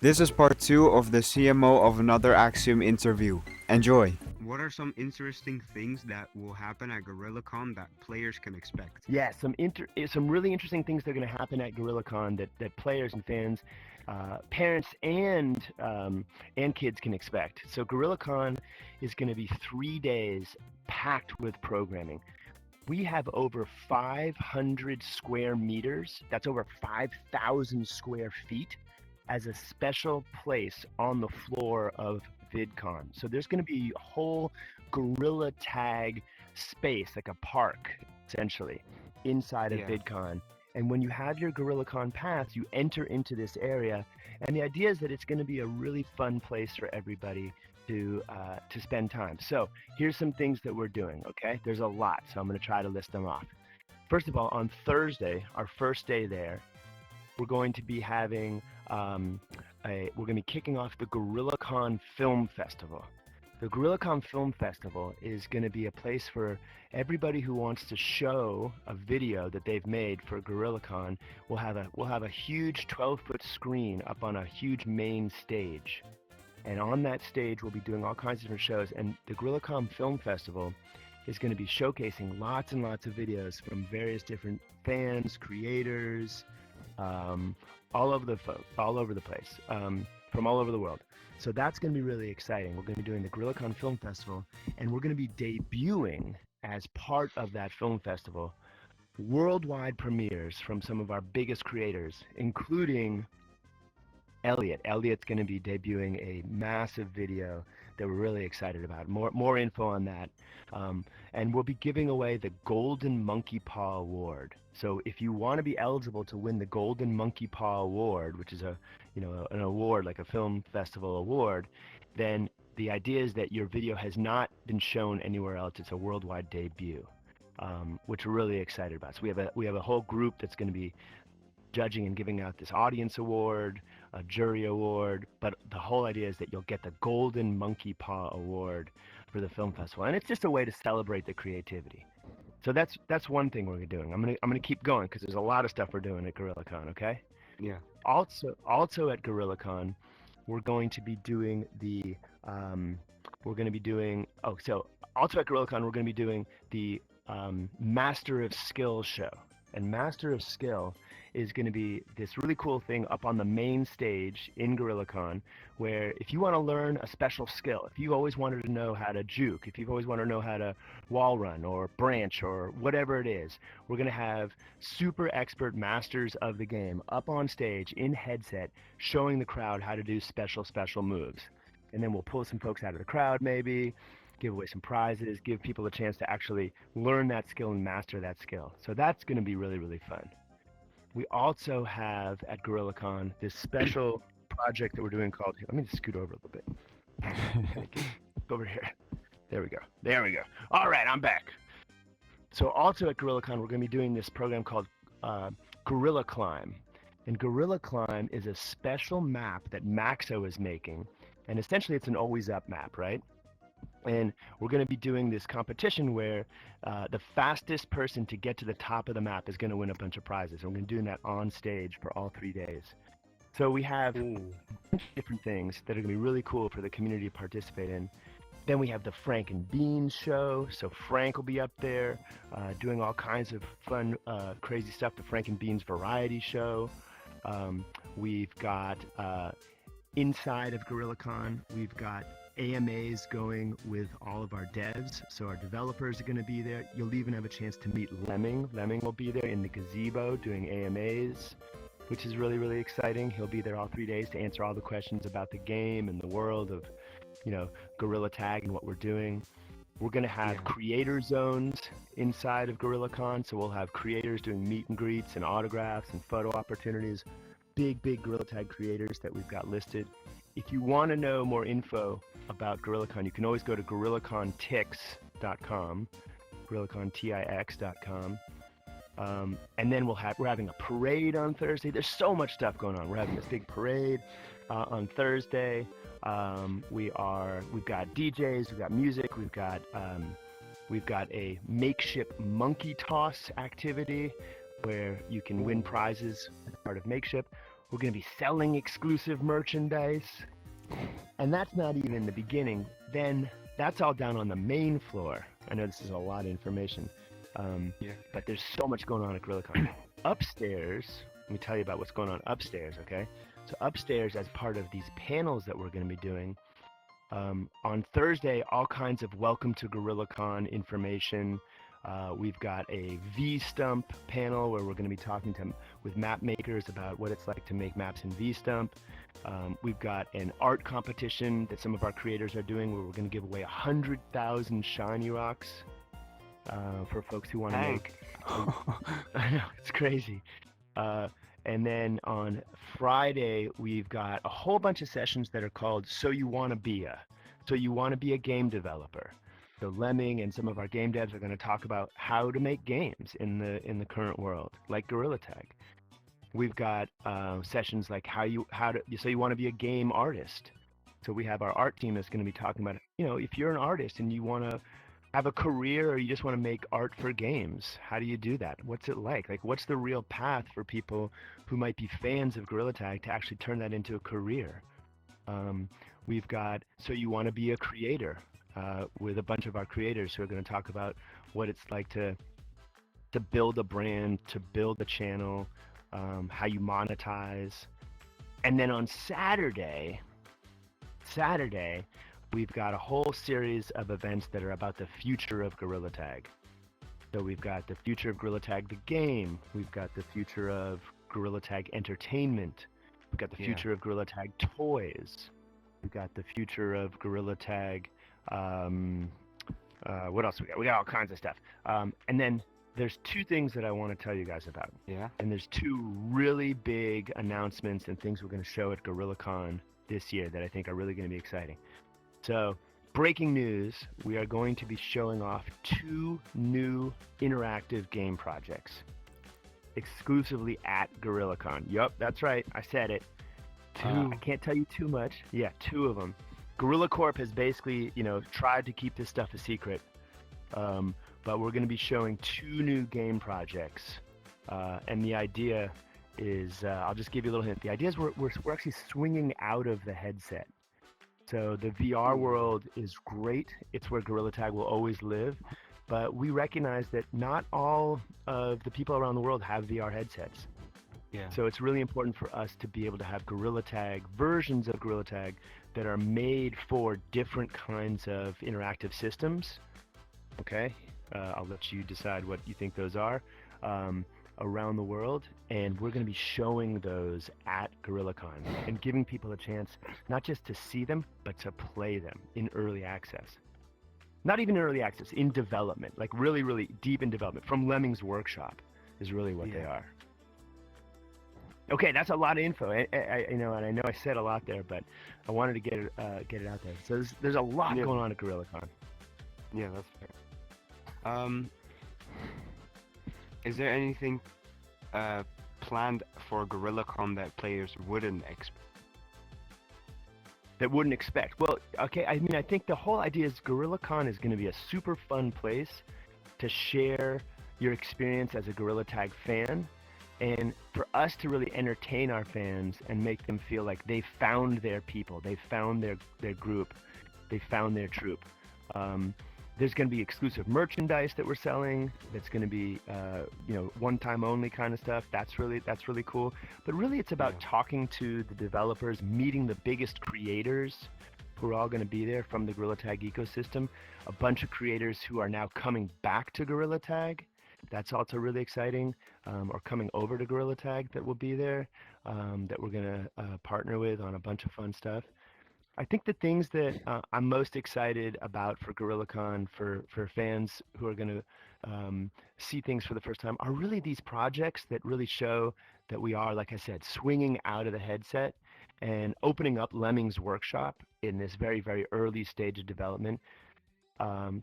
This is part 2 of the CMO of Another Axiom interview. Enjoy! What are some interesting things that will happen at GorillaCon that players can expect? Yeah, some really interesting things that are going to happen at GorillaCon that players and fans, parents and kids can expect. So GorillaCon is going to be 3 days packed with programming. We have over 500 square meters. That's over 5,000 square feet as a special place on the floor of VidCon. So there's going to be a whole Gorilla Tag space, like a park, essentially, inside of VidCon. And when you have your GorillaCon pass, you enter into this area. And the idea is that it's going to be a really fun place for everybody to spend time. So here's some things that we're doing, okay? There's a lot, so I'm going to try to list them off. First of all, on Thursday, our first day there, we're going to be having we're going to be kicking off the GorillaCon Film Festival. The GorillaCon Film Festival is going to be a place for everybody who wants to show a video that they've made for GorillaCon. We'll have a huge 12-foot screen up on a huge main stage. And on that stage, we'll be doing all kinds of different shows. And the GorillaCon Film Festival is going to be showcasing lots and lots of videos from various different fans, creators, all over the place, from all over the world. So that's going to be really exciting. We're going to be doing the GorillaCon Film Festival, and we're going to be debuting as part of that film festival worldwide premieres from some of our biggest creators, including Elliot. Elliot's going to be debuting a massive video that we're really excited about. More info on that. And we'll be giving away the Golden Monkey Paw Award. So if you want to be eligible to win the Golden Monkey Paw Award, which is an award, like a film festival award, then the idea is that your video has not been shown anywhere else. It's a worldwide debut, which we're really excited about. So we have a whole group that's going to be judging and giving out this audience award, a jury award, but the whole idea is that you'll get the Golden Monkey Paw Award for the film festival, and it's just a way to celebrate the creativity. So that's one thing we're doing. I'm gonna keep going because there's a lot of stuff we're doing at GorillaCon. Okay. Yeah. Also at GorillaCon, we're going to be doing the Master of Skill show. And Master of Skill is going to be this really cool thing up on the main stage in GorillaCon, where if you want to learn a special skill, if you always wanted to know how to juke, if you've always wanted to know how to wall run or branch or whatever it is, we're going to have super expert masters of the game up on stage in headset showing the crowd how to do special moves. And then we'll pull some folks out of the crowd maybe, give away some prizes, give people a chance to actually learn that skill and master that skill. So that's going to be really, really fun. We also have at GorillaCon this special project that we're doing called, let me just scoot over a little bit. Over here. There we go. All right, I'm back. So also at GorillaCon, we're going to be doing this program called Gorilla Climb. And Gorilla Climb is a special map that Maxo is making. And essentially it's an always up map, right? And we're going to be doing this competition where the fastest person to get to the top of the map is going to win a bunch of prizes. And we're going to be doing that on stage for all 3 days. So we have different things that are going to be really cool for the community to participate in. Then we have the Frank and Beans show. So Frank will be up there doing all kinds of fun, crazy stuff. The Frank and Beans variety show. We've got inside of GorillaCon, we've got AMAs going with all of our devs. So our developers are going to be there. You'll even have a chance to meet Lemming. Lemming will be there in the gazebo doing AMAs, which is really, really exciting. He'll be there all 3 days to answer all the questions about the game and the world of, Gorilla Tag and what we're doing. We're going to have creator zones inside of GorillaCon. So we'll have creators doing meet and greets and autographs and photo opportunities. Big Gorilla Tag creators that we've got listed. If you want to know more info about GorillaCon, you can always go to GorillaContix.com, GorillaContix.com. And then we're having a parade on Thursday. There's so much stuff going on. We're having this big parade on Thursday. We've got DJs, we've got music, we've got a makeshift monkey toss activity where you can win prizes as part of makeshift. We're going to be selling exclusive merchandise. And that's not even the beginning. Then that's all down on the main floor. I know this is a lot of information, Yeah. but there's so much going on at GorillaCon. Upstairs, let me tell you about what's going on upstairs, okay? So upstairs, as part of these panels that we're going to be doing, on Thursday, all kinds of welcome to GorillaCon information. We've got a VStump panel where we're going to be talking with map makers about what it's like to make maps in VStump. We've got an art competition that some of our creators are doing where we're going to give away 100,000 shiny rocks for folks who want to make. I know, it's crazy. And then on Friday, we've got a whole bunch of sessions that are called So You Want to Be a Game Developer. So Lemming and some of our game devs are going to talk about how to make games in the current world, like Gorilla Tag. We've got sessions like so you want to be a game artist. So we have our art team that's going to be talking about, if you're an artist and you want to have a career or you just want to make art for games, how do you do that? What's it like? Like, what's the real path for people who might be fans of Gorilla Tag to actually turn that into a career? We've got So You Want to Be a Creator with a bunch of our creators who are going to talk about what it's like to build a brand, to build a channel, how you monetize. And then on Saturday, we've got a whole series of events that are about the future of Gorilla Tag. So we've got the future of Gorilla Tag the game. We've got the future of Gorilla Tag entertainment. We've got the future of Gorilla Tag toys. We've got the future of Gorilla Tag. What else we got? We got all kinds of stuff. And then there's two things that I want to tell you guys about. Yeah. And there's two really big announcements and things we're going to show at GorillaCon this year that I think are really going to be exciting. So, breaking news, we are going to be showing off 2 new interactive game projects exclusively at GorillaCon. Yup, that's right. I said it. 2. I can't tell you too much. Yeah, 2 of them. Gorilla Corp has basically, tried to keep this stuff a secret. But we're going to be showing 2 new game projects. And the idea is, I'll just give you a little hint. The idea is we're actually swinging out of the headset. So the VR world is great. It's where Gorilla Tag will always live. But we recognize that not all of the people around the world have VR headsets. Yeah. So it's really important for us to be able to have Gorilla Tag, versions of Gorilla Tag that are made for different kinds of interactive systems. Okay? I'll let you decide what you think those are around the world. And we're going to be showing those at GorillaCon and giving people a chance not just to see them, but to play them in early access. Not even early access, in development, like really, really deep in development. From Lemming's workshop is really what they are. Okay, that's a lot of info. And I know I said a lot there, but I wanted to get it out there. So there's a lot going on at GorillaCon. Yeah, that's fair. Is there anything planned for GorillaCon that players wouldn't expect? That wouldn't expect. Well, okay, I think the whole idea is GorillaCon is going to be a super fun place to share your experience as a Gorilla Tag fan, and for us to really entertain our fans and make them feel like they found their people, they found their group, they found their troop. There's going to be exclusive merchandise that we're selling. That's going to be, one-time only kind of stuff. That's really cool. But really, it's about talking to the developers, meeting the biggest creators who are all going to be there from the Gorilla Tag ecosystem. A bunch of creators who are now coming back to Gorilla Tag. That's also really exciting. Or coming over to Gorilla Tag that will be there. That we're going to partner with on a bunch of fun stuff. I think the things that I'm most excited about for GorillaCon, for fans who are going to see things for the first time, are really these projects that really show that we are, like I said, swinging out of the headset and opening up Lemming's workshop in this very, very early stage of development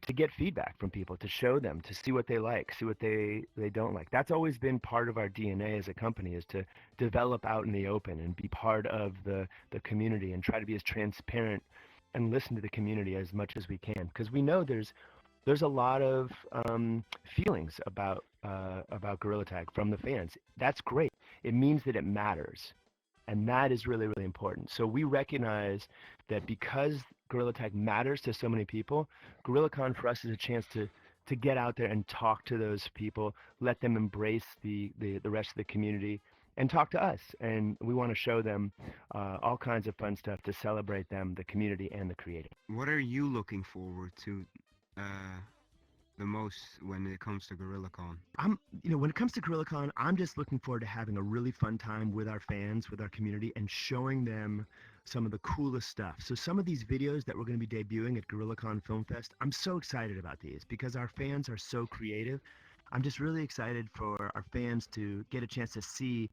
to get feedback from people, to show them, to see what they like, see what they don't like. That's always been part of our DNA as a company, is to develop out in the open and be part of the community and try to be as transparent and listen to the community as much as we can, because we know there's a lot of feelings about Gorilla Tag from the fans. That's great. It means that it matters. And that is really, really important. So we recognize that because Gorilla Tag matters to so many people, GorillaCon for us is a chance to get out there and talk to those people, let them embrace the rest of the community, and talk to us. And we want to show them all kinds of fun stuff to celebrate them, the community, and the creator. What are you looking forward to the most when it comes to GorillaCon? When it comes to GorillaCon, I'm just looking forward to having a really fun time with our fans, with our community, and showing them some of the coolest stuff. So some of these videos that we're going to be debuting at GorillaCon Film Fest, I'm so excited about these because our fans are so creative. I'm just really excited for our fans to get a chance to see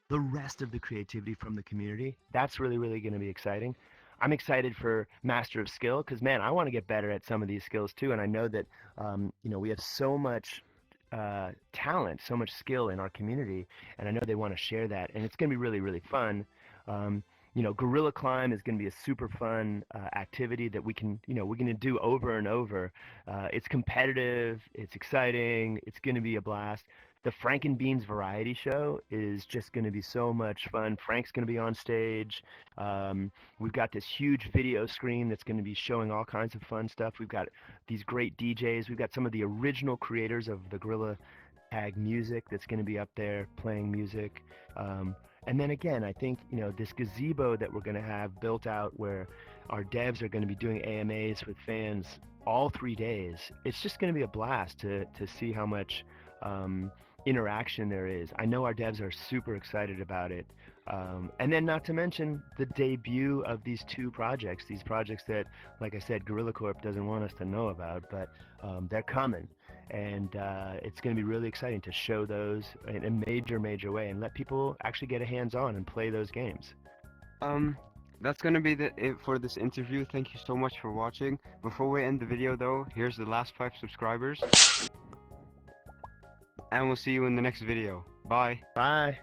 the rest of the creativity from the community. That's really, really going to be exciting. I'm excited for Master of Skill because, man, I want to get better at some of these skills too. And I know that, we have so much talent, so much skill in our community, and I know they want to share that. And it's going to be really, really fun. Gorilla Climb is going to be a super fun activity that we're going to do over and over. It's competitive, it's exciting, it's going to be a blast. The Frank and Beans variety show is just going to be so much fun. Frank's going to be on stage. We've got this huge video screen that's going to be showing all kinds of fun stuff. We've got these great DJs. We've got some of the original creators of the Gorilla Tag music that's going to be up there playing music. And then again, I think, this gazebo that we're going to have built out where our devs are going to be doing AMAs with fans all 3 days. It's just going to be a blast to see how much interaction there is. I know our devs are super excited about it. And then not to mention the debut of these two projects, these projects that, like I said, Gorilla Corp doesn't want us to know about, but they're coming. And it's going to be really exciting to show those in a major, major way and let people actually get a hands-on and play those games. That's gonna be it for this interview. Thank you so much for watching. Before we end the video though, here's the last 5 subscribers. And we'll see you in the next video. Bye. Bye.